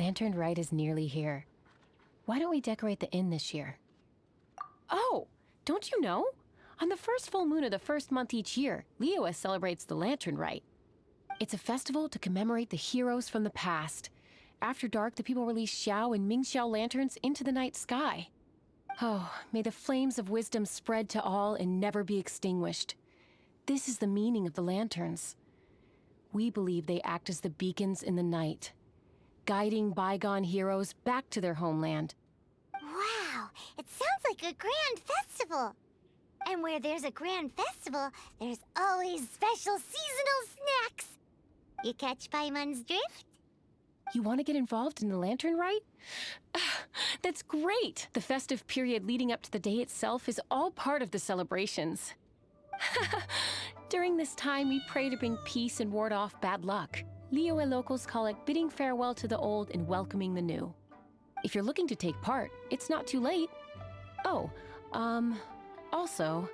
Lantern Rite is nearly here. Why don't we decorate the inn this year? Oh, don't you know? On the first full moon of the first month each year, Liyue celebrates the Lantern Rite. It's a festival to commemorate the heroes from the past. After dark, the people release Xiao and Mingxiao lanterns into the night sky. Oh, may the flames of wisdom spread to all and never be extinguished. This is the meaning of the lanterns. We believe they act as the beacons in the night, guiding bygone heroes back to their homeland. Wow, it sounds like a grand festival. And where there's a grand festival, there's always special seasonal snacks. You catch Paimon's drift? You want to get involved in the Lantern Rite? That's great! The festive period leading up to the day itself is all part of the celebrations. During this time, we pray to bring peace and ward off bad luck. Liyue locals call it bidding farewell to the old and welcoming the new. If you're looking to take part, it's not too late. Oh, also,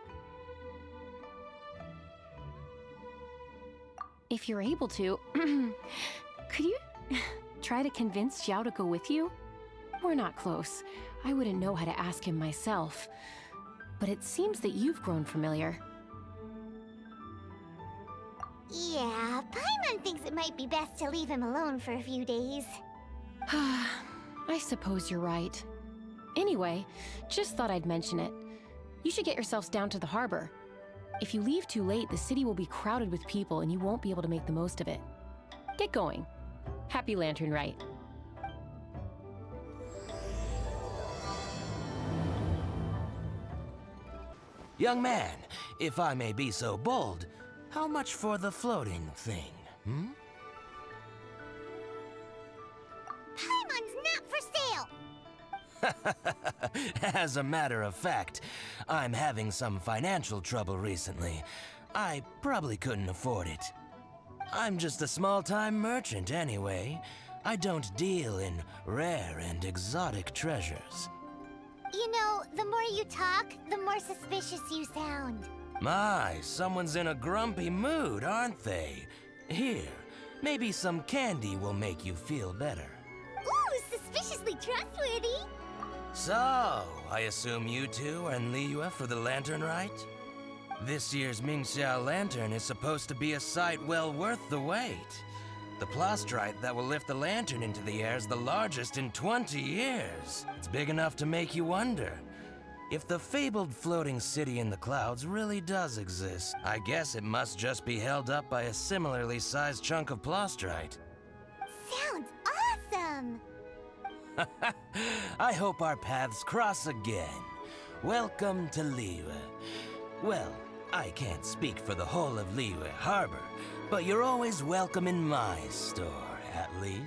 if you're able to, could you try to convince Xiao to go with you? We're not close. I wouldn't know how to ask him myself. But it seems that you've grown familiar. Yeah, Paimon thinks it might be best to leave him alone for a few days. I suppose you're right. Anyway, just thought I'd mention it. You should get yourselves down to the harbor. If you leave too late, the city will be crowded with people and you won't be able to make the most of it. Get going. Happy Lantern Rite. Young man, if I may be so bold, how much for the floating thing, hmm? Paimon's not for sale! As a matter of fact, I'm having some financial trouble recently. I probably couldn't afford it. I'm just a small-time merchant anyway. I don't deal in rare and exotic treasures. You know, the more you talk, the more suspicious you sound. My, someone's in a grumpy mood, aren't they? Here, maybe some candy will make you feel better. Ooh, suspiciously trustworthy! So, I assume you two are in Liyue for the Lantern Rite? This year's Mingxiao Lantern is supposed to be a sight well worth the wait. The plastrite that will lift the lantern into the air is the largest in 20 years. It's big enough to make you wonder. If the fabled floating city in the clouds really does exist, I guess it must just be held up by a similarly sized chunk of plastrite. Sounds awesome! I hope our paths cross again. Welcome to Liyue. Well, I can't speak for the whole of Liyue Harbor, but you're always welcome in my store, at least.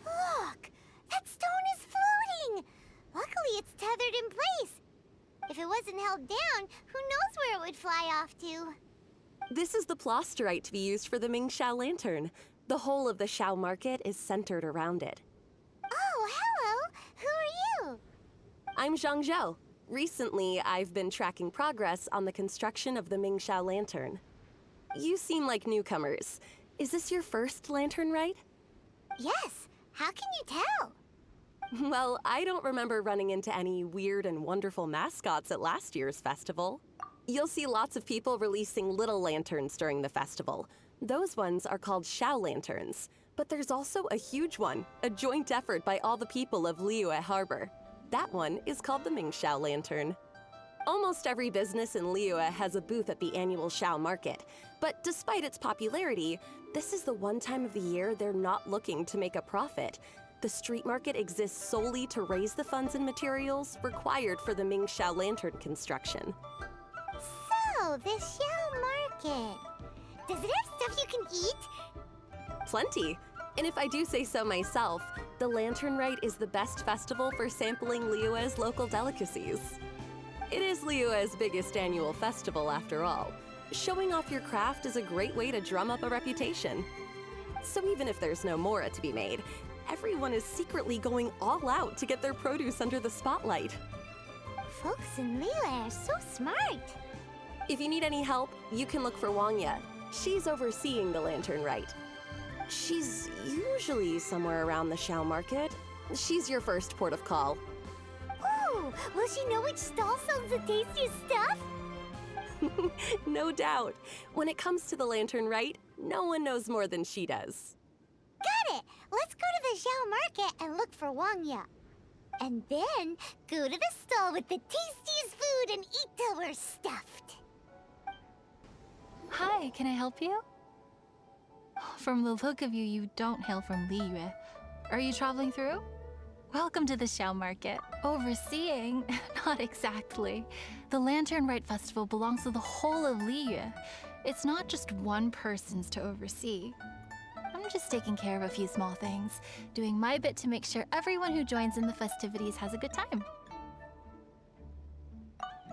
Look! That stone is floating! Luckily it's tethered in place. If it wasn't held down, who knows where it would fly off to? This is the plasterite to be used for the Mingxiao lantern. The whole of the Xiao market is centered around it. Oh, hello! Who I'm Zhang Zhou. Recently, I've been tracking progress on the construction of the Mingxiao Lantern. You seem like newcomers. Is this your first lantern rite? Yes, how can you tell? Well, I don't remember running into any weird and wonderful mascots at last year's festival. You'll see lots of people releasing little lanterns during the festival. Those ones are called Xiao Lanterns. But there's also a huge one, a joint effort by all the people of Liyue Harbor. That one is called the Mingxiao Lantern. Almost every business in Liyue has a booth at the annual Xiao Market. But despite its popularity, this is the one time of the year they're not looking to make a profit. The street market exists solely to raise the funds and materials required for the Mingxiao Lantern construction. So, this Xiao Market. Does it have stuff you can eat? Plenty. And if I do say so myself, the Lantern Rite is the best festival for sampling Liyue's local delicacies. It is Liyue's biggest annual festival, after all. Showing off your craft is a great way to drum up a reputation. So even if there's no mora to be made, everyone is secretly going all out to get their produce under the spotlight. Folks in Liyue are so smart. If you need any help, you can look for Wangya. She's overseeing the Lantern Rite. She's usually somewhere around the Xiao Market. She's your first port of call. Ooh, will she know which stall sells the tastiest stuff? No doubt. When it comes to the Lantern Rite, no one knows more than she does. Got it! Let's go to the Xiao Market and look for Wangya. And then go to the stall with the tastiest food and eat till we're stuffed. Hi, can I help you? From the look of you, you don't hail from Liyue. Are you traveling through? Welcome to the Xiao Market. Overseeing? Not exactly. The Lantern Rite Festival belongs to the whole of Liyue. It's not just one person's to oversee. I'm just taking care of a few small things, doing my bit to make sure everyone who joins in the festivities has a good time.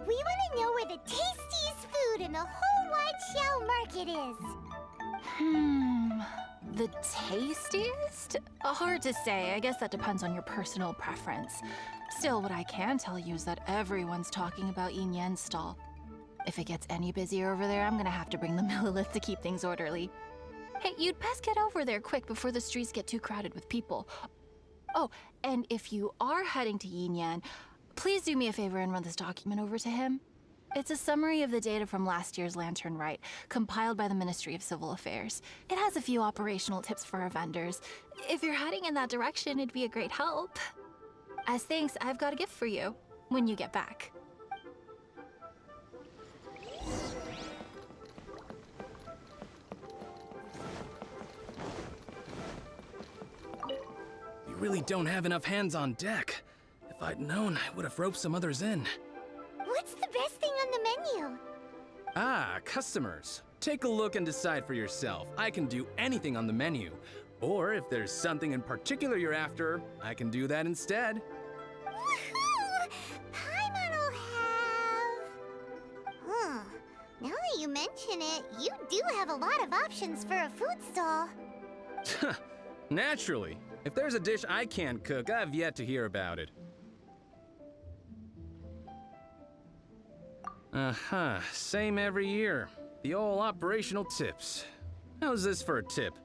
We want to know where the tastiest food in the whole wide Xiao Market is. The tastiest? Hard to say. I guess that depends on your personal preference. Still, what I can tell you is that everyone's talking about Yin Yan's stall. If it gets any busier over there, I'm gonna have to bring the millilith to keep things orderly. Hey, you'd best get over there quick before the streets get too crowded with people. Oh, and if you are heading to Yin Yan, please do me a favor and run this document over to him. It's a summary of the data from last year's Lantern Rite, compiled by the Ministry of Civil Affairs. It has a few operational tips for our vendors. If you're heading in that direction, it'd be a great help. As thanks, I've got a gift for you when you get back. You really don't have enough hands on deck. If I'd known, I would have roped some others in. What's the best thing on the menu? Ah, customers. Take a look and decide for yourself. I can do anything on the menu. Or if there's something in particular you're after, I can do that instead. Woohoo! Paimon will have... Huh. Now that you mention it, you do have a lot of options for a food stall. Naturally. If there's a dish I can't cook, I've yet to hear about it. Same every year. The old operational tips. How's this for a tip?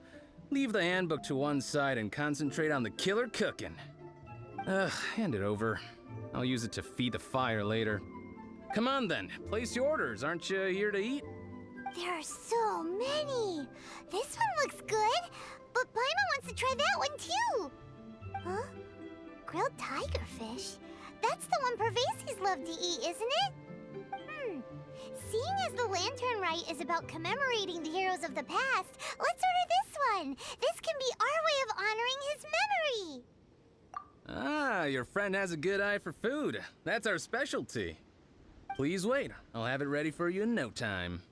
Leave the handbook to one side and concentrate on the killer cooking. Hand it over. I'll use it to feed the fire later. Come on then, place your orders. Aren't you here to eat? There are so many. This one looks good, but Paimon wants to try that one too. Huh? Grilled tigerfish? That's the one Pervasi's love to eat, isn't it? Seeing as the Lantern Rite is about commemorating the heroes of the past, let's order this one. This can be our way of honoring his memory. Ah, your friend has a good eye for food. That's our specialty. Please wait. I'll have it ready for you in no time.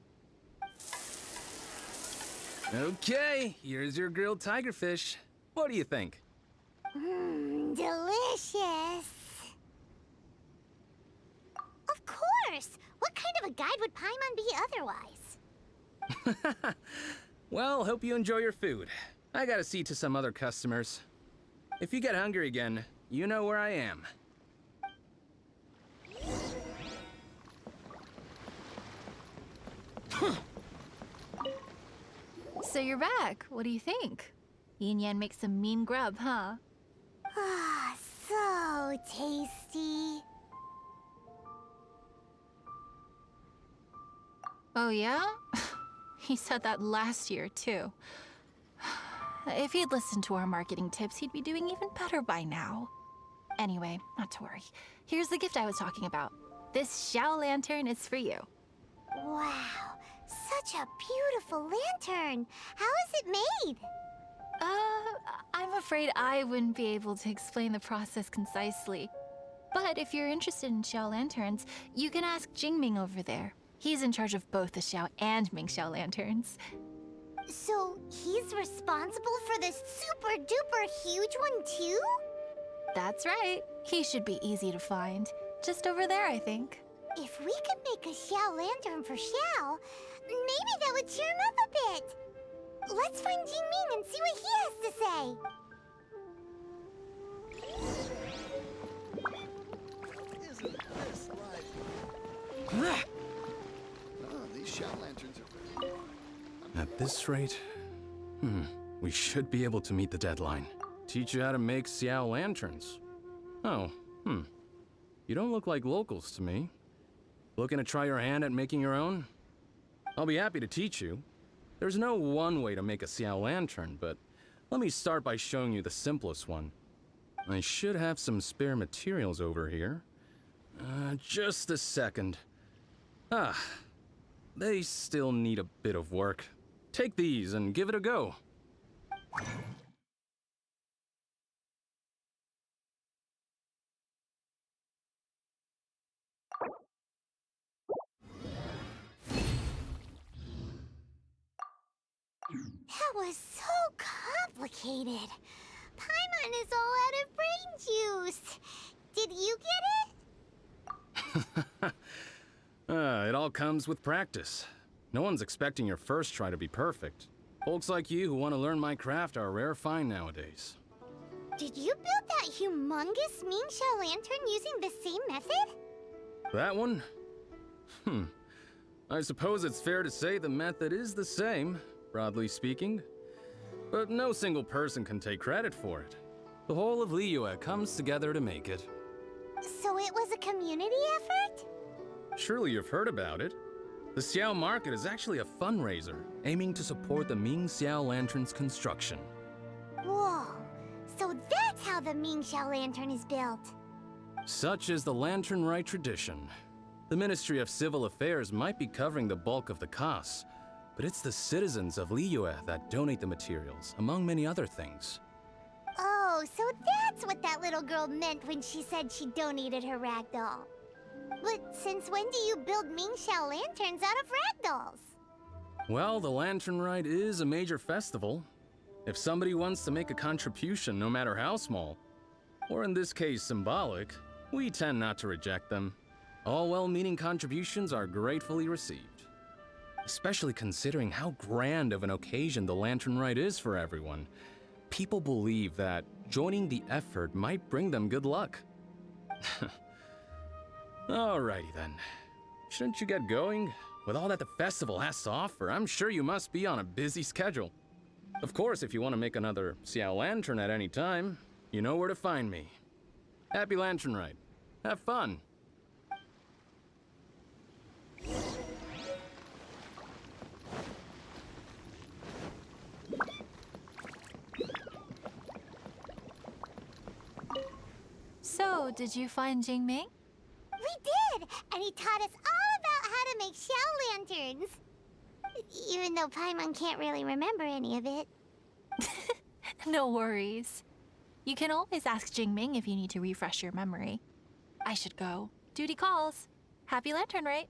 Okay, here's your grilled tigerfish. What do you think? Delicious. Of course. What kind of a guide would Paimon be otherwise? Well, hope you enjoy your food. I gotta see to some other customers. If you get hungry again, you know where I am. So you're back. What do you think? Yin Yan makes some mean grub, huh? Ah, so tasty. Oh, yeah? He said that last year, too. If he'd listened to our marketing tips, he'd be doing even better by now. Anyway, not to worry. Here's the gift I was talking about. This Xiao lantern is for you. Wow, such a beautiful lantern. How is it made? I'm afraid I wouldn't be able to explain the process concisely. But if you're interested in Xiao lanterns, you can ask Jingming over there. He's in charge of both the Xiao and Mingxiao lanterns. So he's responsible for this super duper huge one too? That's right. He should be easy to find. Just over there, I think. If we could make a Xiao lantern for Xiao, maybe that would cheer him up a bit. Let's find Jingming and see what he has to say. Isn't this lively? Oh, these Xiao lanterns are... At this rate, we should be able to meet the deadline. Teach you how to make Xiao lanterns. Oh, You don't look like locals to me. Looking to try your hand at making your own? I'll be happy to teach you. There's no one way to make a Xiao lantern, but let me start by showing you the simplest one. I should have some spare materials over here. Just a second. They still need a bit of work. Take these and give it a go. That was so complicated. Paimon is all out of brain juice. Did you get it? It all comes with practice. No one's expecting your first try to be perfect. Folks like you who want to learn my craft are a rare find nowadays. Did you build that humongous Mingxiao lantern using the same method? That one? I suppose it's fair to say the method is the same, broadly speaking. But no single person can take credit for it. The whole of Liyue comes together to make it. So it was a community effort? Surely you've heard about it. The Xiao Market is actually a fundraiser aiming to support the Ming Xiao Lantern's construction. Whoa, so that's how the Mingxiao lantern is built. Such is the Lantern Rite tradition. The Ministry of Civil Affairs might be covering the bulk of the costs, but it's the citizens of Liyue that donate the materials, among many other things. Oh, so that's what that little girl meant when she said she donated her ragdoll. But since when do you build Mingxiao lanterns out of ragdolls? Well, the Lantern Rite is a major festival. If somebody wants to make a contribution, no matter how small, or in this case symbolic, we tend not to reject them. All well-meaning contributions are gratefully received. Especially considering how grand of an occasion the Lantern Rite is for everyone. People believe that joining the effort might bring them good luck. Alrighty then. Shouldn't you get going? With all that the festival has to offer, I'm sure you must be on a busy schedule. Of course, if you want to make another Xiao Lantern at any time, you know where to find me. Happy Lantern Rite. Have fun. So, did you find Jingming? We did! And he taught us all about how to make Xiao lanterns. Even though Paimon can't really remember any of it. No worries. You can always ask Jingming if you need to refresh your memory. I should go. Duty calls. Happy Lantern, right?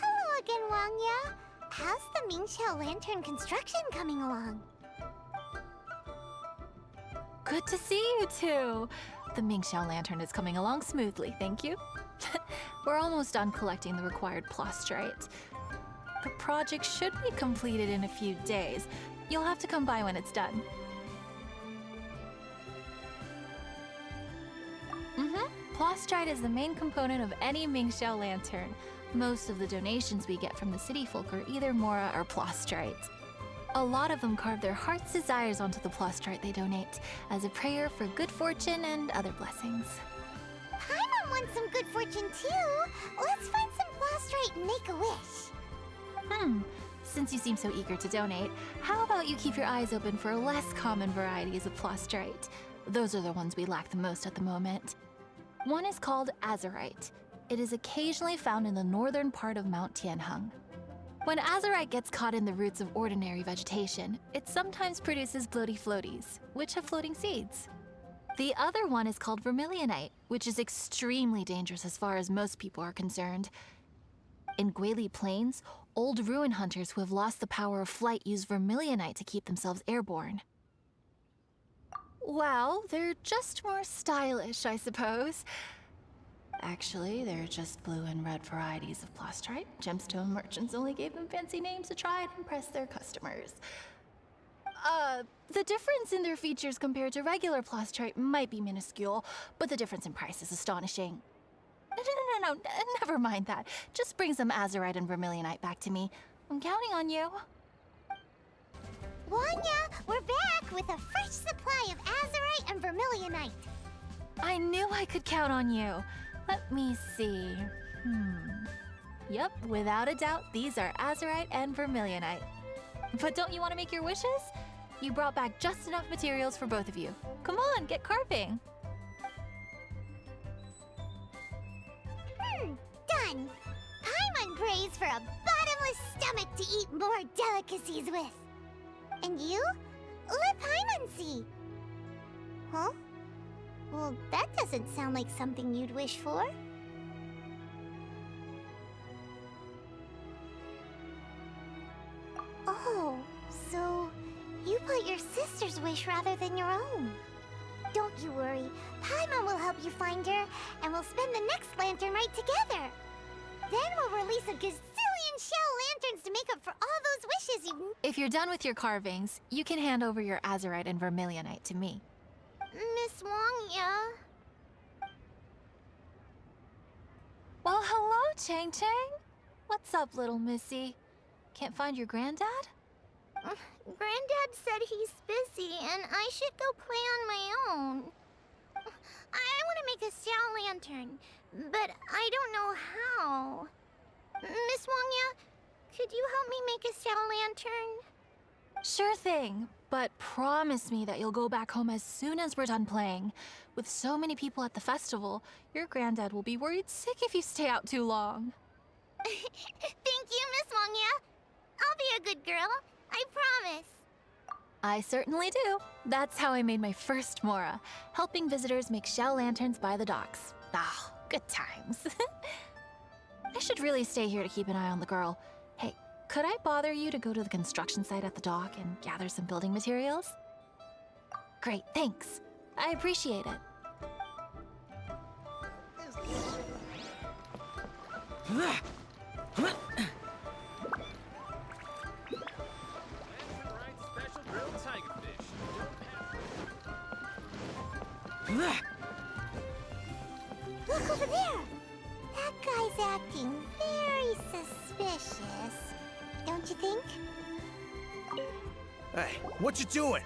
Hello again, Wangya. how's the Mingxiao Lantern construction coming along? Good to see you two. The Mingxiao Lantern is coming along smoothly, thank you. We're almost done collecting the required plastrite. The project should be completed in a few days. You'll have to come by when it's done. Plastrite is the main component of any Mingxiao Lantern. Most of the donations we get from the city folk are either Mora or plastrite. A lot of them carve their heart's desires onto the plastrite they donate, as a prayer for good fortune and other blessings. Paimon wants some good fortune too. Let's find some plastrite and make a wish. Since you seem so eager to donate, how about you keep your eyes open for less common varieties of plastrite? Those are the ones we lack the most at the moment. One is called azurite. It is occasionally found in the northern part of Mount Tianheng. When azurite gets caught in the roots of ordinary vegetation, it sometimes produces bloaty floaties, which have floating seeds. The other one is called vermilionite, which is extremely dangerous as far as most people are concerned. In Guili Plains, old ruin hunters who have lost the power of flight use vermilionite to keep themselves airborne. Well, they're just more stylish, I suppose. Actually, they're just blue and red varieties of plastrite. Gemstone merchants only gave them fancy names to try and impress their customers. The difference in their features compared to regular plastrite might be minuscule, but the difference in price is astonishing. No, never mind that. Just bring some azurite and vermilionite back to me. I'm counting on you. Wanya, we're back with a fresh supply of azurite and vermilionite. I knew I could count on you. Let me see. Yep, without a doubt, these are azurite and vermilionite. But don't you want to make your wishes? You brought back just enough materials for both of you. Come on, get carving. Done. Paimon prays for a bottomless stomach to eat more delicacies with. And you? Let Paimon see. Huh? Well, that doesn't sound like something you'd wish for. Oh, so you put your sister's wish rather than your own. Don't you worry. Paimon will help you find her, and we'll spend the next lantern right together. Then we'll release a gazillion shell lanterns to make up for all those wishes you... If you're done with your carvings, you can hand over your azurite and vermilionite to me. Miss Wangya. Well, hello, Chang Chang. What's up, little missy? Can't find your granddad? Granddad said he's busy and I should go play on my own. I want to make a shell lantern, but I don't know how. Miss Wangya, could you help me make a shell lantern? Sure thing, but promise me that you'll go back home as soon as we're done playing. With so many people at the festival, your granddad will be worried sick if you stay out too long. Thank you, Miss Wangya. I'll be a good girl. I promise. I certainly do. That's how I made my first Mora, helping visitors make shell lanterns by the docks. Ah, good times. I should really stay here to keep an eye on the girl. Hey, could I bother you to go to the construction site at the dock and gather some building materials? Great, thanks. I appreciate it. Look over there. That guy's acting very suspicious. Don't you think? Hey, what you doing?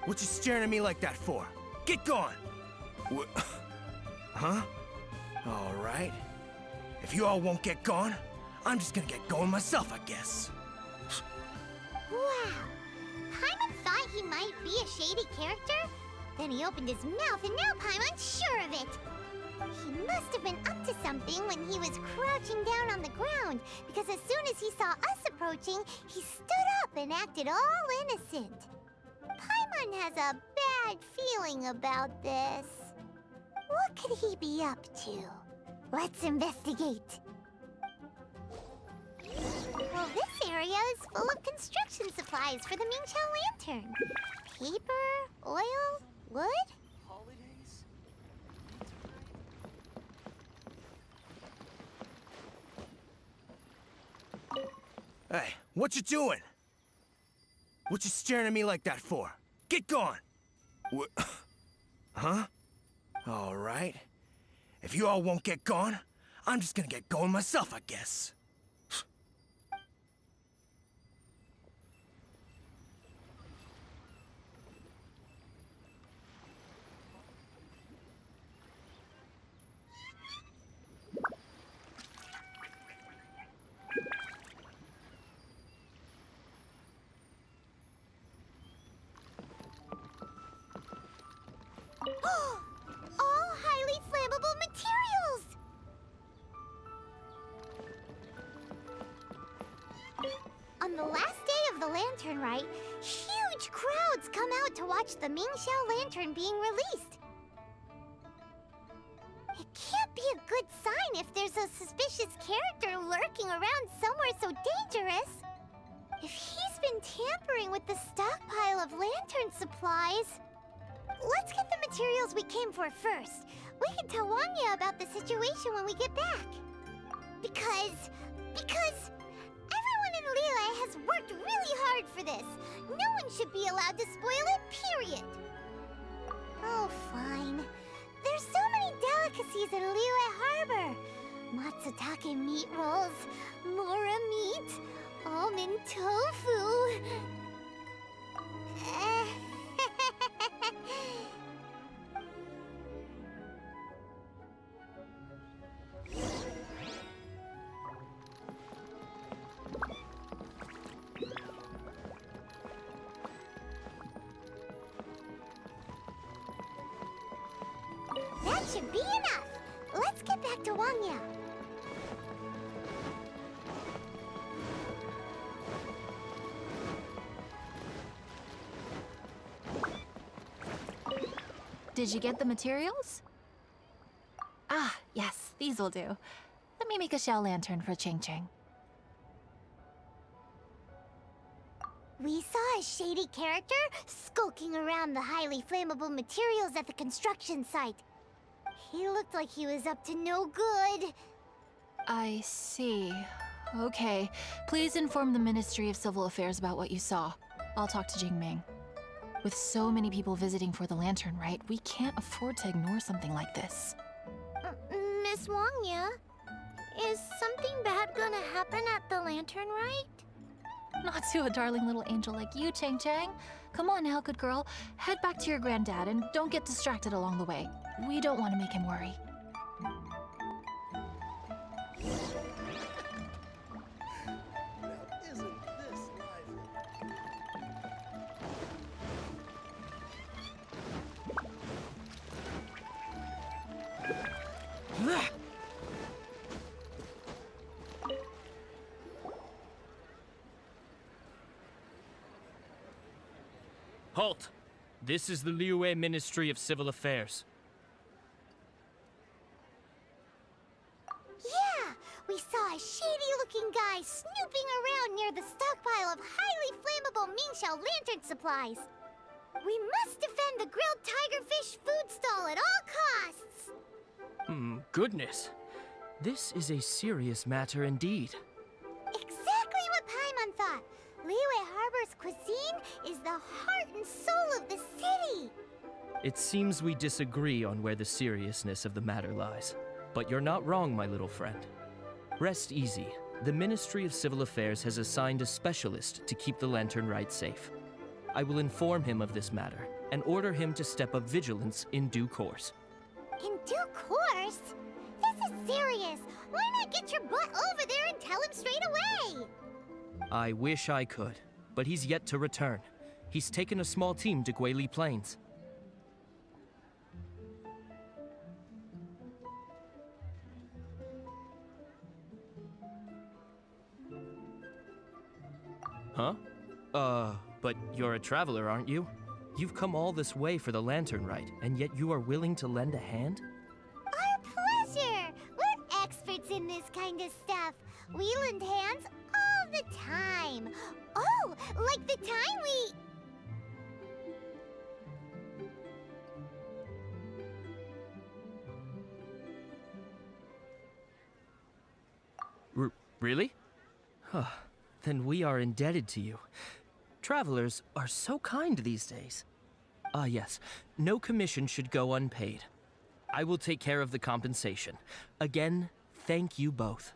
What you staring at me like that for? Get going! Huh? All right. If you all won't get gone, I'm just gonna get going myself, I guess. Wow. Paimon thought he might be a shady character. Then he opened his mouth and now Paimon's sure of it. He must have been up to something when he was crouching down on the ground, because as soon as he saw us approaching, he stood up and acted all innocent. Paimon has a bad feeling about this. What could he be up to? Let's investigate. this area is full of construction supplies for the Mingqiao lantern. Paper, oil, wood. Hey, what you doing? What you staring at me like that for? Get gone! Huh? All right. If you all won't get gone, I'm just gonna get going myself, I guess. All highly flammable materials! On the last day of the Lantern Rite, huge crowds come out to watch the Mingqiao lantern being released. It can't be a good sign if there's a suspicious character lurking around somewhere so dangerous. If he's been tampering with the stockpile of lantern supplies... Let's get the materials we came for first. We can tell Wanya about the situation when we get back. Because everyone in Liyue has worked really hard for this. No one should be allowed to spoil it, period. Oh, fine. There's so many delicacies in Liyue Harbor. Matsutake meat rolls, mora meat, almond tofu. That should be enough. Let's get back to Wangya. Did you get the materials? Ah, yes, these will do. Let me make a shell lantern for Ching Ching. We saw a shady character skulking around the highly flammable materials at the construction site. He looked like he was up to no good. I see. Okay, please inform the Ministry of Civil Affairs about what you saw. I'll talk to Jingming. With so many people visiting for the Lantern Rite, we can't afford to ignore something like this. Miss Wangya, is something bad gonna happen at the Lantern Rite? Not to a darling little angel like you, Chang Chang. Come on now, good girl. Head back to your granddad and don't get distracted along the way. We don't want to make him worry. Isn't this lively? Halt! This is the Liyue Ministry of Civil Affairs. Yeah, we saw a shady-looking guy snooping around near the stockpile of highly flammable Mingqiao lantern supplies. We must defend the grilled tigerfish food stall at all costs! Goodness. This is a serious matter indeed. Exactly what Paimon thought. Liyue Harbor's cuisine is the heart and soul of the city. It seems we disagree on where the seriousness of the matter lies. But you're not wrong, my little friend. Rest easy. The Ministry of Civil Affairs has assigned a specialist to keep the Lantern Rite safe. I will inform him of this matter and order him to step up vigilance in due course. In due course? This is serious. Why not get your butt over there and tell him straight away? I wish I could, but he's yet to return. He's taken a small team to Guili Plains. Huh? But you're a traveler, aren't you? You've come all this way for the Lantern Rite, and yet you are willing to lend a hand? Our pleasure! We're experts in this kind of stuff. We lend hands all of the time. Oh, like the time we... Really? Huh. Then we are indebted to you. Travelers are so kind these days. Ah, yes. No commission should go unpaid. I will take care of the compensation. Again, thank you both.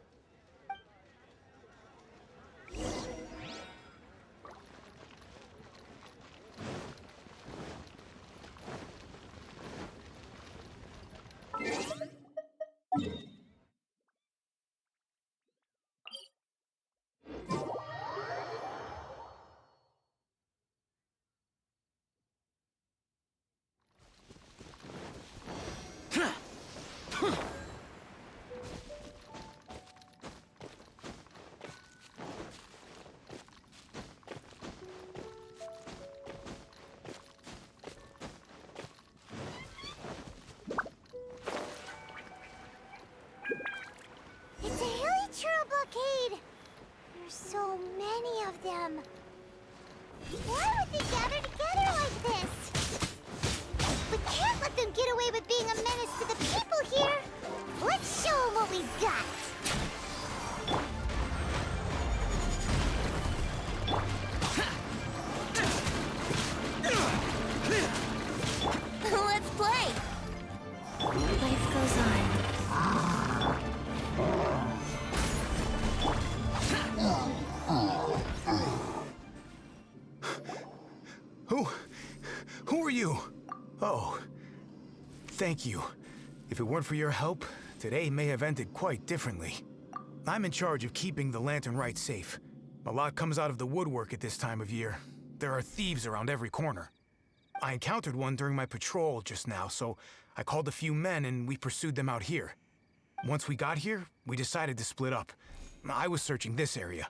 It's a hilly blockade. There's so many of them. Why would they gather together like this? We can't let them get away with being a menace to the people here. Let's show them what we've got. Let's play. Life goes on. Who are you? Oh, thank you. If it weren't for your help, today may have ended quite differently. I'm in charge of keeping the Lantern Rite safe. A lot comes out of the woodwork at this time of year. There are thieves around every corner. I encountered one during my patrol just now, so I called a few men and we pursued them out here. Once we got here, we decided to split up. I was searching this area.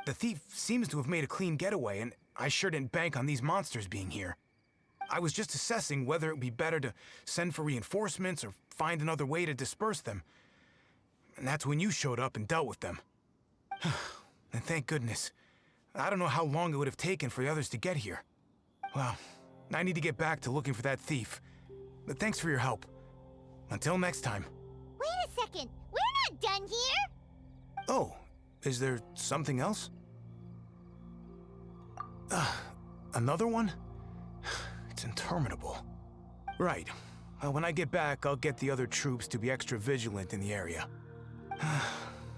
The thief seems to have made a clean getaway, and I sure didn't bank on these monsters being here. I was just assessing whether it would be better to send for reinforcements or find another way to disperse them. And that's when you showed up and dealt with them. And thank goodness. I don't know how long it would have taken for the others to get here. Well, I need to get back to looking for that thief. But thanks for your help. Until next time. Wait a second. We're not done here. Oh, is there something else? Another one? It's interminable. Right. When I get back, I'll get the other troops to be extra vigilant in the area.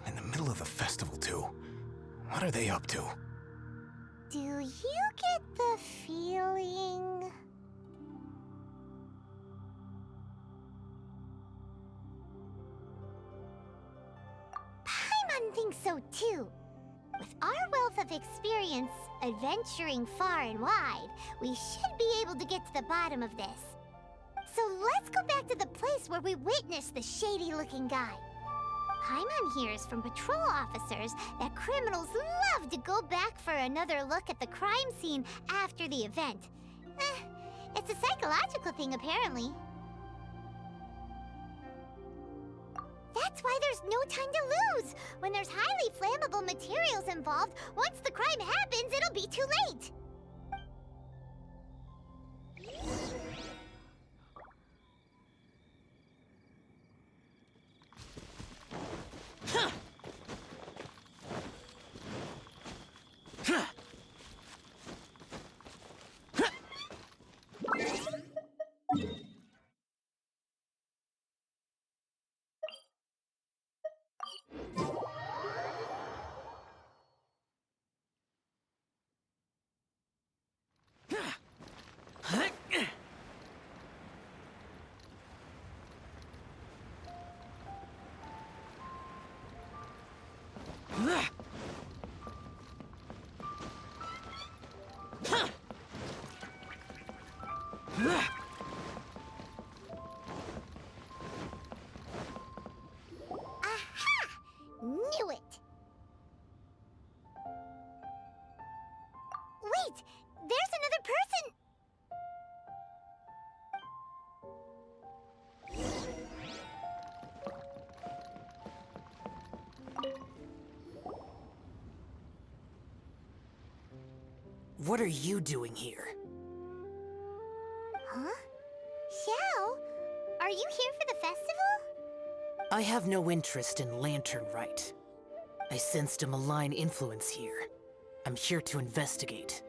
In the middle of the festival, too. What are they up to? Do you get the feeling... Paimon thinks so too. With our wealth of experience adventuring far and wide, we should be able to get to the bottom of this. So let's go back to the place where we witnessed the shady-looking guy. Paimon hears from patrol officers that criminals love to go back for another look at the crime scene after the event. It's a psychological thing, apparently. That's why there's no time to lose. When there's highly flammable materials involved, once the crime happens, it'll be too late. What are you doing here? Huh? Xiao, are you here for the festival? I have no interest in Lantern Rite. I sensed a malign influence here. I'm here to investigate.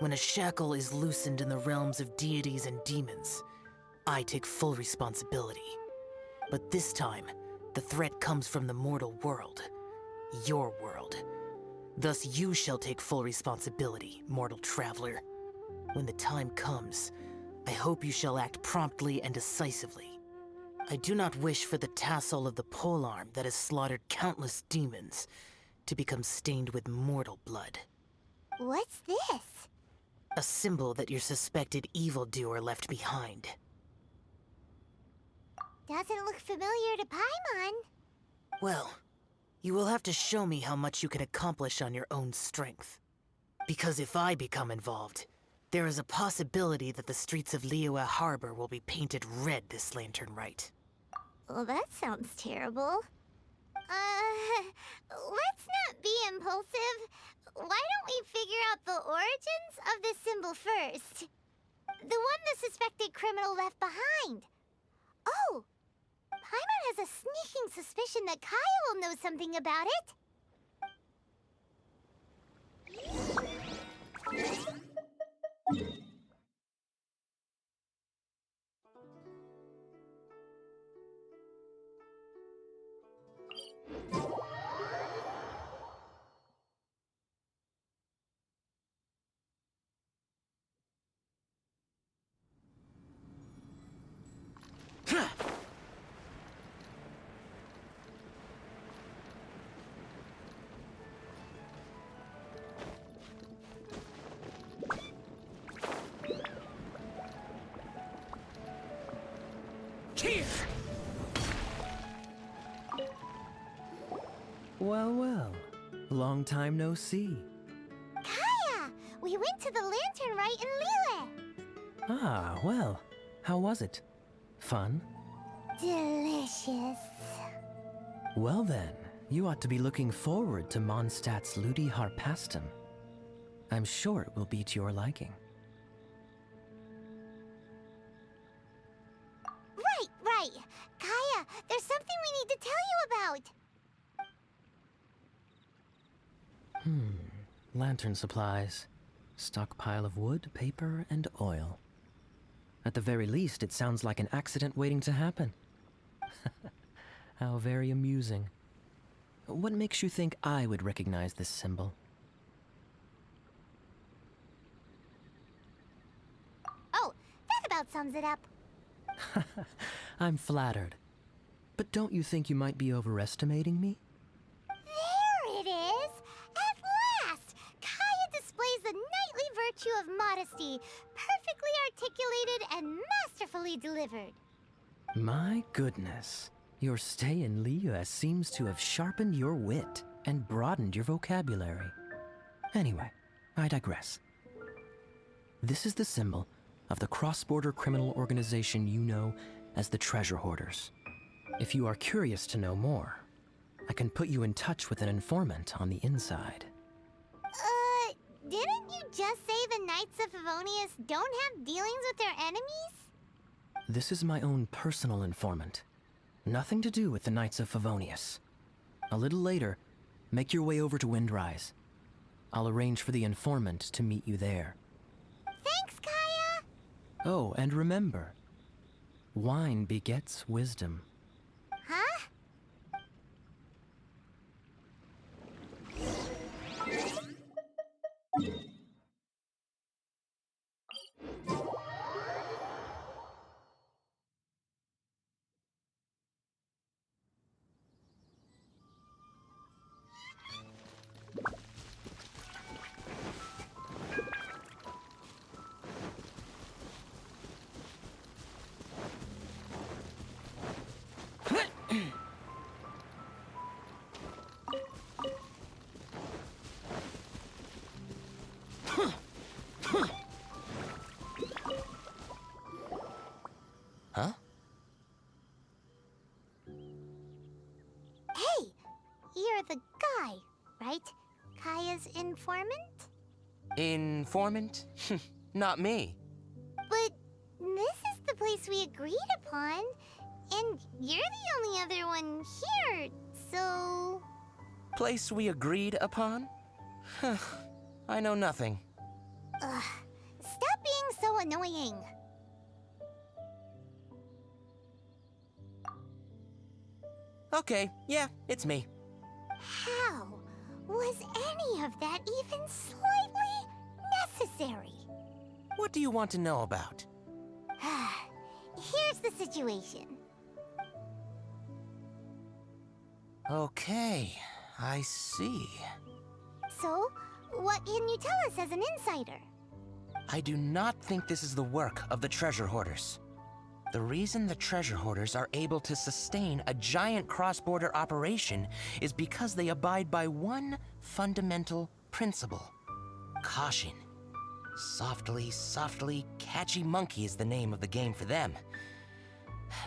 When a shackle is loosened in the realms of deities and demons, I take full responsibility. But this time, the threat comes from the mortal world. Your world. Thus you shall take full responsibility, mortal traveler. When the time comes, I hope you shall act promptly and decisively. I do not wish for the tassel of the polearm that has slaughtered countless demons to become stained with mortal blood. What's this? A symbol that your suspected evildoer left behind. Doesn't look familiar to Paimon. Well, you will have to show me how much you can accomplish on your own strength. Because if I become involved, there is a possibility that the streets of Liyue Harbor will be painted red this Lantern Rite. Well, that sounds terrible. Let's not be impulsive. Why don't we figure out the origins of this symbol first? The one the suspected criminal left behind. Oh! Paimon has a sneaking suspicion that Kaya will know something about it. Here! Well, well. Long time no see. Kaya! We went to the Lantern Rite in Liyue. Ah, well. How was it? Fun? Delicious. Well then, you ought to be looking forward to Mondstadt's Ludi Harpastum. I'm sure it will be to your liking. Right. Kaya, there's something we need to tell you about. Lantern supplies. Stockpile of wood, paper, and oil. At the very least, it sounds like an accident waiting to happen. How very amusing. What makes you think I would recognize this symbol? Oh, that about sums it up. I'm flattered. But don't you think you might be overestimating me? There it is! At last! Kaya displays the knightly virtue of modesty, perfectly articulated and masterfully delivered. My goodness. Your stay in Liyue seems to have sharpened your wit and broadened your vocabulary. Anyway, I digress. This is the symbol of the cross-border criminal organization you know as the Treasure Hoarders. If you are curious to know more, I can put you in touch with an informant on the inside. Didn't you just say the Knights of Favonius don't have dealings with their enemies? This is my own personal informant. Nothing to do with the Knights of Favonius. A little later, make your way over to Windrise. I'll arrange for the informant to meet you there. Thanks, Kaya! Oh, and remember, wine begets wisdom. Huh? Huh? Hey! You're the guy, right? Kaya's informant? Informant? Not me. But this is the place we agreed upon, and you're the only other one here, so... Place we agreed upon? I know nothing. Ugh, stop being so annoying. Okay, yeah, it's me. How was any of that even slightly necessary? What do you want to know about? Here's the situation. Okay, I see. So, what can you tell us as an insider? I do not think this is the work of the treasure hoarders. The reason the treasure hoarders are able to sustain a giant cross-border operation is because they abide by one fundamental principle: caution. Softly, softly, catchy monkey is the name of the game for them.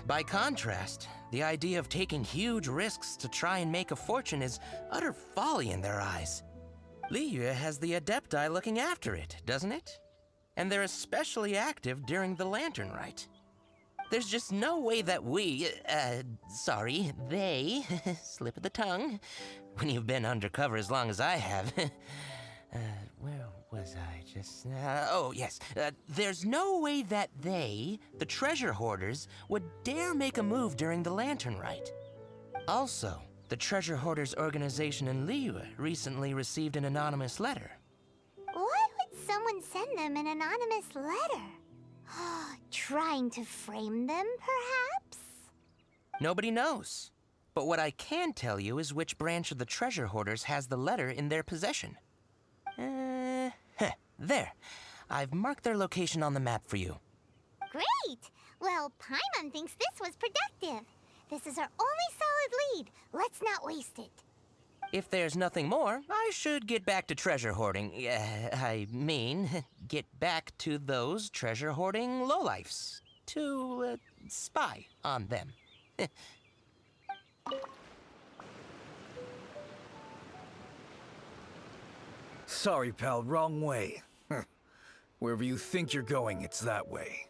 By contrast, the idea of taking huge risks to try and make a fortune is utter folly in their eyes. Liyue has the Adepti looking after it, doesn't it? And they're especially active during the Lantern Rite. There's just no way that they, slip of the tongue, when you've been undercover as long as I have. Where was I just... oh, yes. There's no way that they, the treasure hoarders, would dare make a move during the Lantern Rite. Also, the treasure hoarders organization in Liyue recently received an anonymous letter. Why would someone send them an anonymous letter? Trying to frame them, perhaps? Nobody knows. But what I can tell you is which branch of the treasure hoarders has the letter in their possession. There. I've marked their location on the map for you. Great! Well, Paimon thinks this was productive. This is our only solid lead. Let's not waste it. If there's nothing more, I should get back to treasure hoarding. Get back to those treasure hoarding lowlifes. To, spy on them. Sorry, pal, wrong way. Wherever you think you're going, it's that way.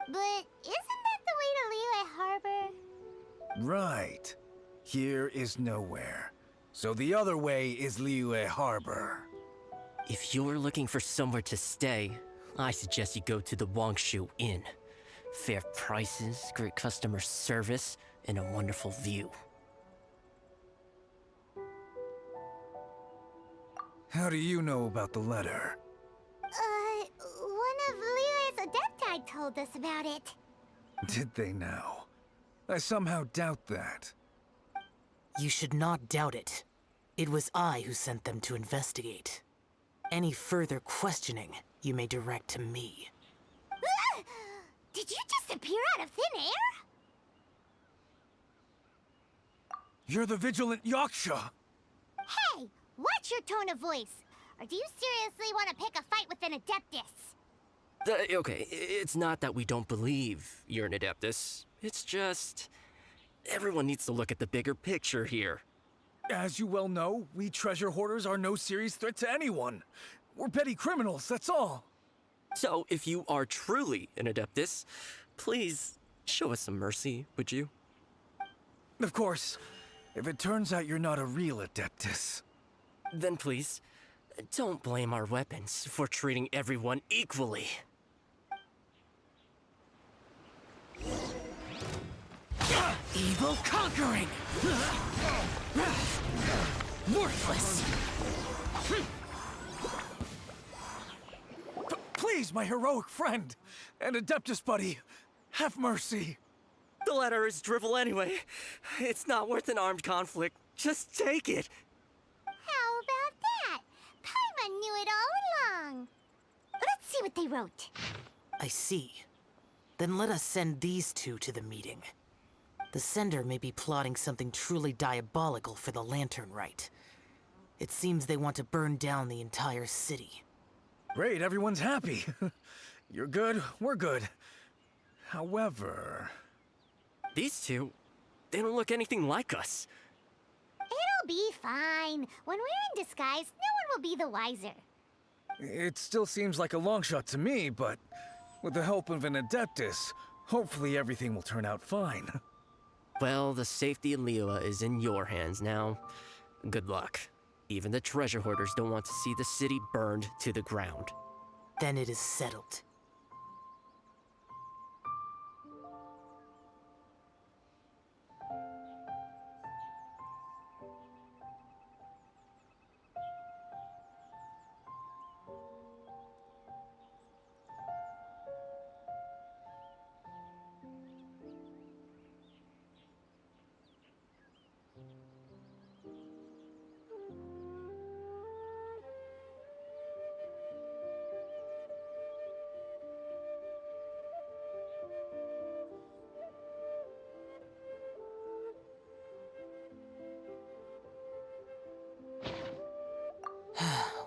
But isn't that the way to Liyue Harbor? Right. Here is nowhere. So the other way is Liyue Harbor. If you're looking for somewhere to stay, I suggest you go to the Wangshu Inn. Fair prices, great customer service, and a wonderful view. How do you know about the letter? One of Liyue's Adepti told us about it. Did they now? I somehow doubt that. You should not doubt it. It was I who sent them to investigate. Any further questioning, you may direct to me. Did you just appear out of thin air? You're the vigilant Yaksha! Hey, watch your tone of voice. Or do you seriously want to pick a fight with an Adeptus? Okay, it's not that we don't believe you're an Adeptus. It's just... everyone needs to look at the bigger picture here. As you well know, we treasure hoarders are no serious threat to anyone. We're petty criminals, that's all. So, if you are truly an Adeptus, please show us some mercy, would you? Of course. If it turns out you're not a real Adeptus. Then please, don't blame our weapons for treating everyone equally. Evil conquering! Worthless! Please, my heroic friend and Adeptus buddy, have mercy. The letter is drivel anyway. It's not worth an armed conflict. Just take it. How about that? Paimon knew it all along. Let's see what they wrote. I see. Then let us send these two to the meeting. The sender may be plotting something truly diabolical for the Lantern Rite. It seems they want to burn down the entire city. Great, everyone's happy. You're good, we're good. However... These two? They don't look anything like us. It'll be fine. When we're in disguise, no one will be the wiser. It still seems like a long shot to me, but with the help of an Adeptus, hopefully everything will turn out fine. Well, the safety of Liyue is in your hands now. Good luck. Even the treasure hoarders don't want to see the city burned to the ground. Then it is settled.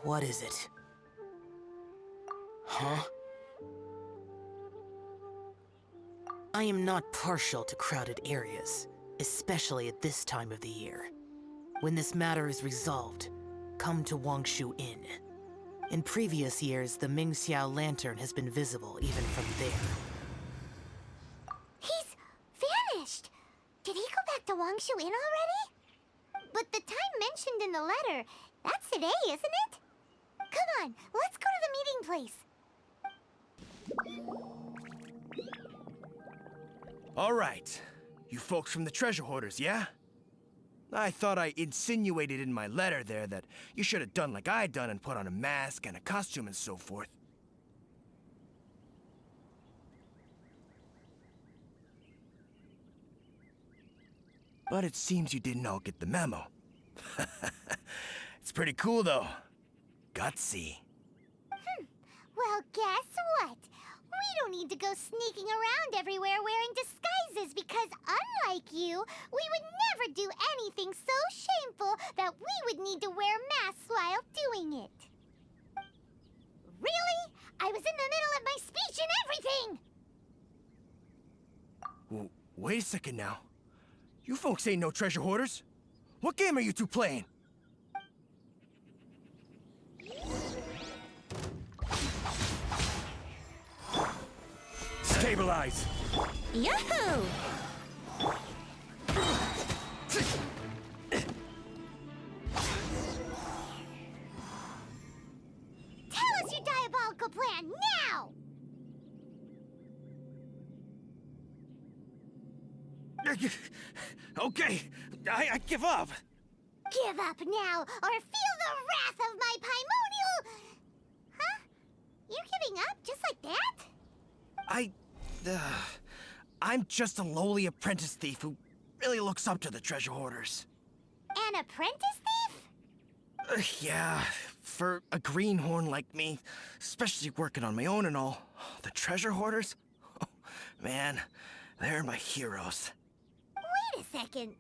What is it? Huh? I am not partial to crowded areas, especially at this time of the year. When this matter is resolved, come to Wangshu Inn. In previous years, the Mingxiao lantern has been visible even from there. He's vanished! Did he go back to Wangshu Inn already? But the time mentioned in the letter, that's today, isn't it? Come on, let's go to the meeting place. All right. You folks from the treasure hoarders, yeah? I thought I insinuated in my letter there that you should have done like I done and put on a mask and a costume and so forth. But it seems you didn't all get the memo. It's pretty cool, though. Gutsy. Well, guess what? We don't need to go sneaking around everywhere wearing disguises because unlike you, we would never do anything so shameful that we would need to wear masks while doing it. Really? I was in the middle of my speech and everything! Well, wait a second now. You folks ain't no treasure hoarders. What game are you two playing? Stabilize! Yahoo! Tell us your diabolical plan now! Okay, I give up. Give up now, or feel the wrath of my Paimonial... Huh? You giving up just like that? I'm just a lowly apprentice thief who really looks up to the treasure hoarders. An apprentice thief? Yeah, for a greenhorn like me, especially working on my own and all, the treasure hoarders? Oh, man, they're my heroes. Wait a second.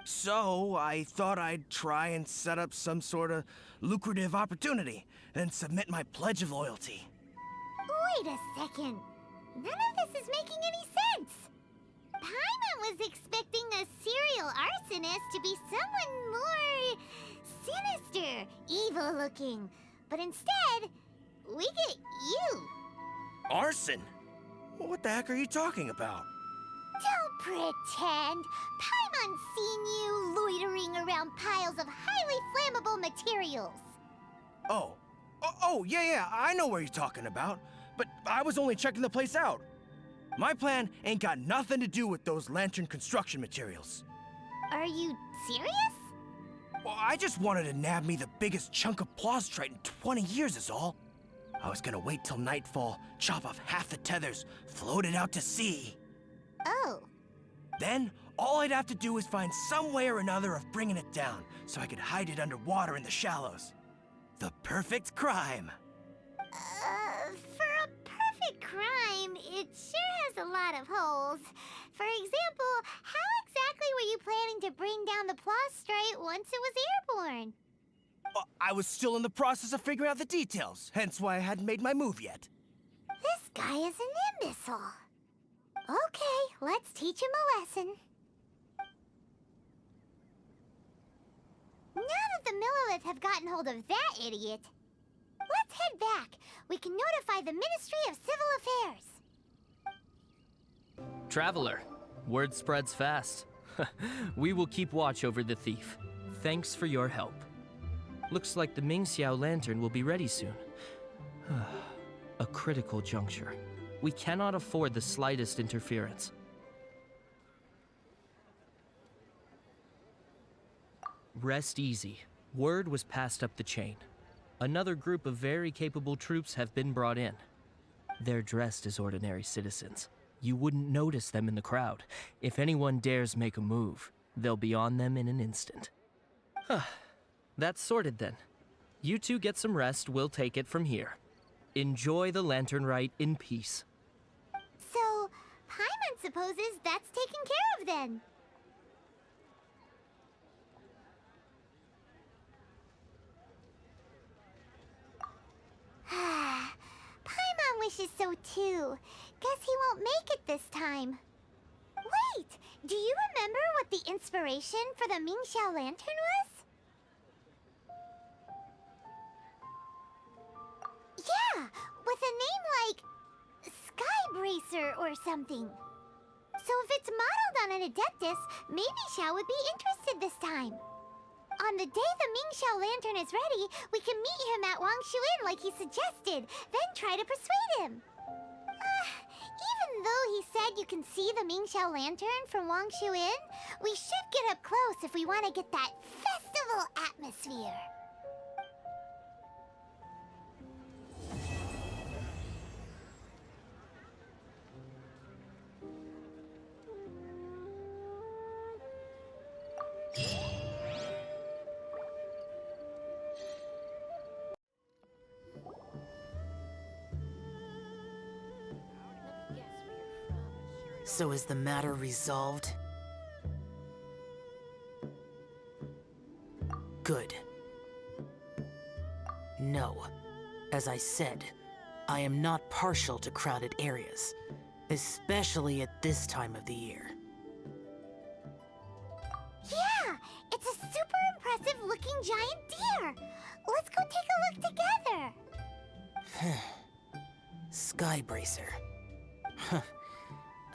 So, I thought I'd try and set up some sort of lucrative opportunity, and submit my pledge of loyalty. Wait a second. None of this is making any sense. Paimon was expecting a serial arsonist to be someone more sinister, evil-looking. But instead, we get you. Arson? What the heck are you talking about? Don't pretend. Paimon's seen you loitering around piles of highly flammable materials. Oh, yeah, I know what you're talking about. But I was only checking the place out. My plan ain't got nothing to do with those lantern construction materials. Are you serious? Well, I just wanted to nab me the biggest chunk of plaustrite in 20 years is all. I was gonna wait till nightfall, chop off half the tethers, float it out to sea. Oh. Then, all I'd have to do is find some way or another of bringing it down, so I could hide it underwater in the shallows. The perfect crime. For a perfect crime, it sure has a lot of holes. For example, how exactly were you planning to bring down the plaustrite once it was airborne? I was still in the process of figuring out the details, hence why I hadn't made my move yet. This guy is an imbecile. Okay, let's teach him a lesson. Now that the Millilith have gotten hold of that idiot, let's head back. We can notify the Ministry of Civil Affairs. Traveler, word spreads fast. We will keep watch over the thief. Thanks for your help. Looks like the Mingxiao lantern will be ready soon. A critical juncture. We cannot afford the slightest interference. Rest easy. Word was passed up the chain. Another group of very capable troops have been brought in. They're dressed as ordinary citizens. You wouldn't notice them in the crowd. If anyone dares make a move, they'll be on them in an instant. That's sorted then. You two get some rest, we'll take it from here. Enjoy the lantern rite in peace. So, Paimon supposes that's taken care of then. Paimon wishes so too. Guess he won't make it this time. Wait, do you remember what the inspiration for the Mingxiao lantern was? Yeah, with a name like Skybracer or something. So if it's modeled on an Adeptus, maybe Xiao would be interested this time. On the day the Mingxiao lantern is ready, we can meet him at Wangshu Inn like he suggested, then try to persuade him. Even though he said you can see the Mingxiao lantern from Wangshu Inn, we should get up close if we want to get that festival atmosphere. So is the matter resolved? Good. No. As I said, I am not partial to crowded areas, especially at this time of the year. Yeah! It's a super impressive looking giant deer! Let's go take a look together! Skybracer. Huh.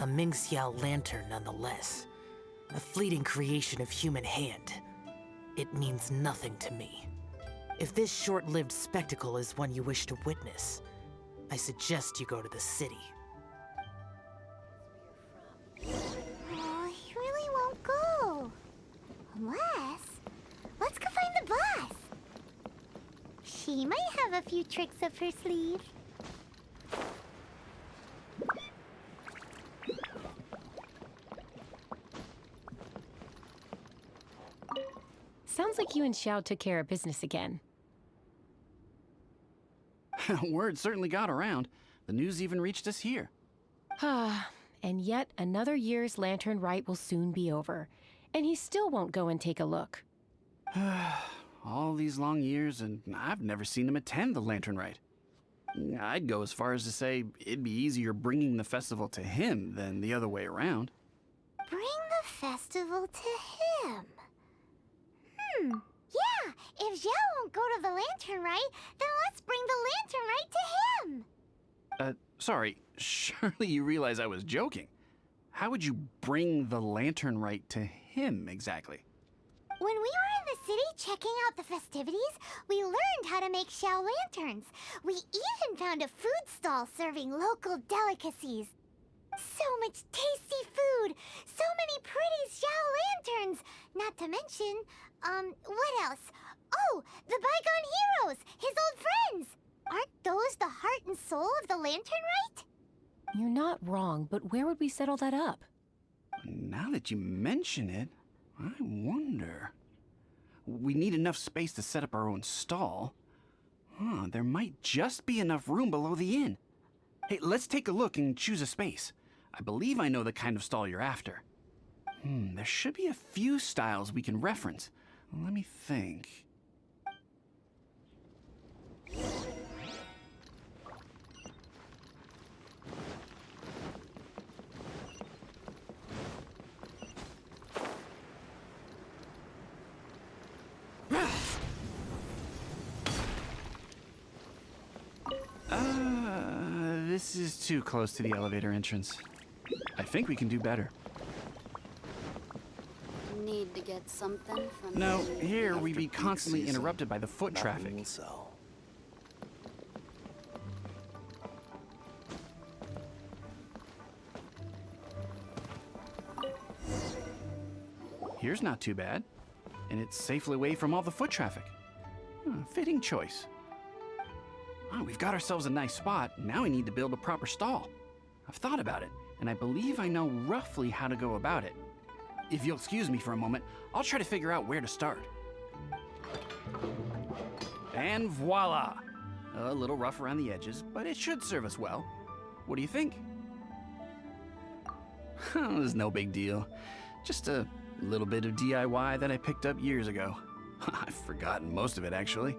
A Mingxiao lantern nonetheless. A fleeting creation of human hand. It means nothing to me. If this short-lived spectacle is one you wish to witness, I suggest you go to the city. Oh, he really won't go. Unless... let's go find the boss. She might have a few tricks up her sleeve. Sounds like you and Xiao took care of business again. Word certainly got around. The news even reached us here. And yet another year's lantern rite will soon be over. And he still won't go and take a look. All these long years, and I've never seen him attend the lantern rite. I'd go as far as to say it'd be easier bringing the festival to him than the other way around. Bring the festival to him. Yeah, if Xiao won't go to the lantern rite, then let's bring the lantern rite to him. Sorry, surely you realize I was joking. How would you bring the lantern rite to him exactly? When we were in the city checking out the festivities, we learned how to make Xiao lanterns. We even found a food stall serving local delicacies. So much tasty food! So many pretty Xiao lanterns! Not to mention, what else? Oh, the bygone heroes! His old friends! Aren't those the heart and soul of the lantern rite? You're not wrong, but where would we settle that up? Now that you mention it, I wonder. We need enough space to set up our own stall. There might just be enough room below the inn. Hey, let's take a look and choose a space. I believe I know the kind of stall you're after. There should be a few styles we can reference. Let me think. This is too close to the elevator entrance. I think we can do better. Need to get something from No, the- here we'd be peak constantly season, interrupted by the foot traffic. Nothing so. Here's not too bad. And it's safely away from all the foot traffic. Fitting choice. Oh, we've got ourselves a nice spot. Now we need to build a proper stall. I've thought about it, and I believe I know roughly how to go about it. If you'll excuse me for a moment, I'll try to figure out where to start. And voila! A little rough around the edges, but it should serve us well. What do you think? It's no big deal. Just a little bit of DIY that I picked up years ago. I've forgotten most of it, actually.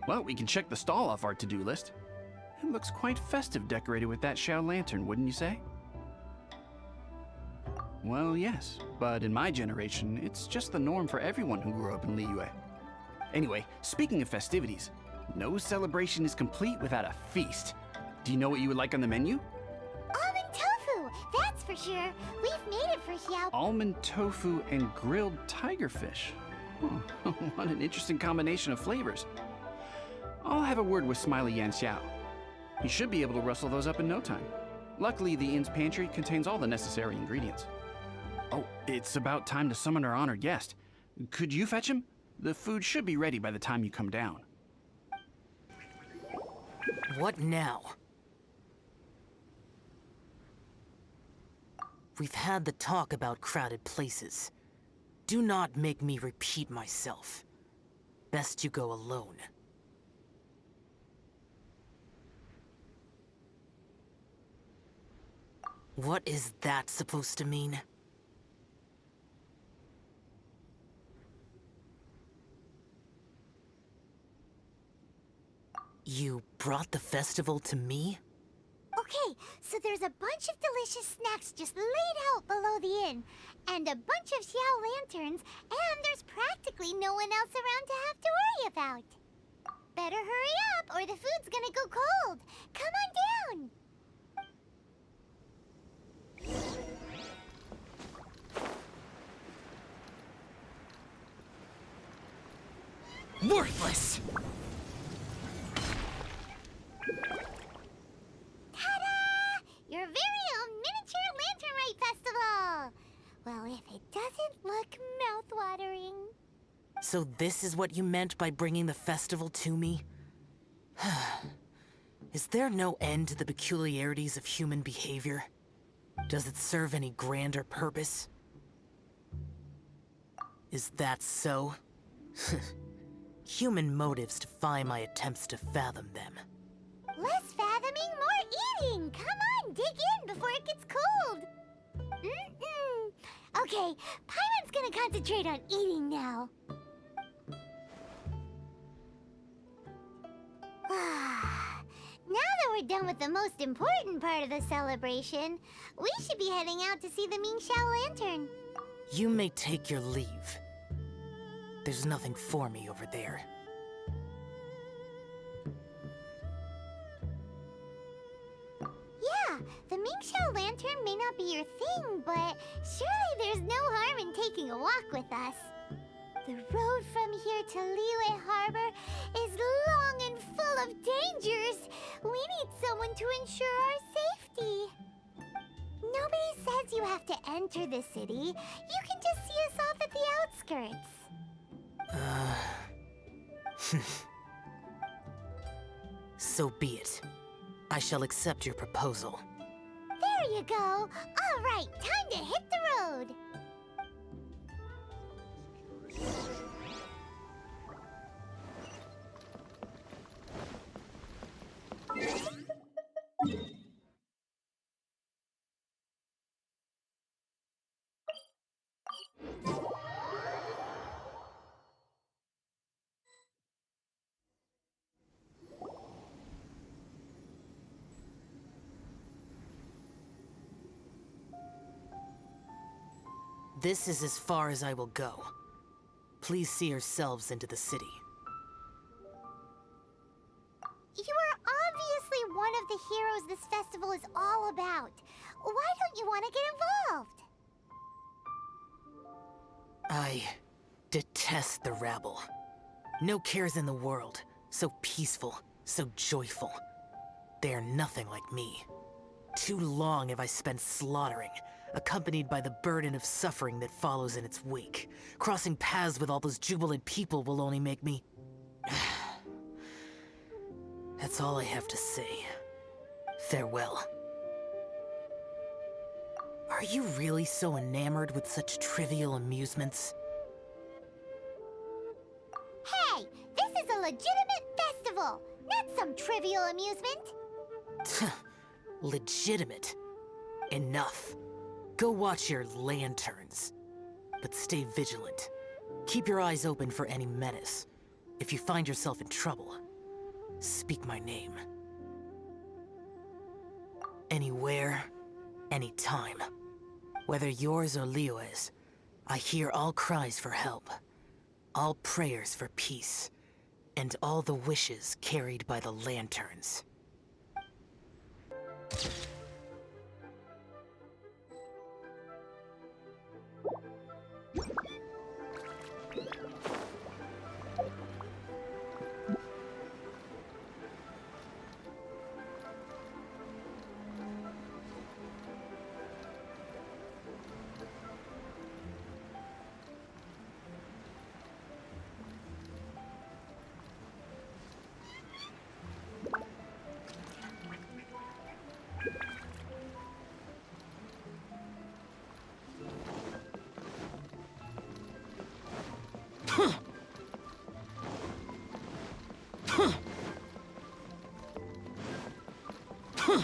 Well, we can check the stall off our to-do list. It looks quite festive decorated with that Xiao lantern, wouldn't you say? Well, yes, but in my generation, it's just the norm for everyone who grew up in Liyue. Anyway, speaking of festivities, no celebration is complete without a feast. Do you know what you would like on the menu? Almond tofu, that's for sure. We've made it for Xiao. Almond tofu and grilled tigerfish. Oh, what an interesting combination of flavors. I'll have a word with Smiley Yanxiao. He should be able to rustle those up in no time. Luckily, the inn's pantry contains all the necessary ingredients. Oh, it's about time to summon our honored guest. Could you fetch him? The food should be ready by the time you come down. What now? We've had the talk about crowded places. Do not make me repeat myself. Best you go alone. What is that supposed to mean? You brought the festival to me? Okay, so there's a bunch of delicious snacks just laid out below the inn, and a bunch of Xiao lanterns, and there's practically no one else around to have to worry about. Better hurry up, or the food's gonna go cold. Come on down. Worthless! Ta-da! Your very own miniature Lantern Rite Festival! Well, if it doesn't look mouth-watering. So this is what you meant by bringing the festival to me? Is there no end to the peculiarities of human behavior? Does it serve any grander purpose? Is that so? Human motives defy my attempts to fathom them. Less fathoming, more eating! Come on, dig in before it gets cold! Okay, Paimon's gonna concentrate on eating now. Now that we're done with the most important part of the celebration, we should be heading out to see the Mingxiao Lantern. You may take your leave. There's nothing for me over there. Yeah, the Mingxiao Lantern may not be your thing, but surely there's no harm in taking a walk with us. The road from here to Liyue Harbor is long and full of dangers. We need someone to ensure our safety. Nobody says you have to enter the city. You can just see us off at the outskirts. So be it. I shall accept your proposal. There you go. All right, time to hit the road. This is as far as I will go. Please see yourselves into the city. You are obviously one one of the heroes this festival is all about. Why don't you want to get involved? I detest the rabble. No cares in the world. So peaceful, so joyful. They are nothing like me. Too long have I spent slaughtering, accompanied by the burden of suffering that follows in its wake. Crossing paths with all those jubilant people will only make me... That's all I have to say. Farewell. Are you really so enamored with such trivial amusements? Hey, this is a legitimate festival, not some trivial amusement. Legitimate. Enough. Go watch your lanterns. But stay vigilant. Keep your eyes open for any menace. If you find yourself in trouble, speak my name. Anywhere, anytime. Whether yours or Liyue's, I hear all cries for help, all prayers for peace, and all the wishes carried by the lanterns. Huh.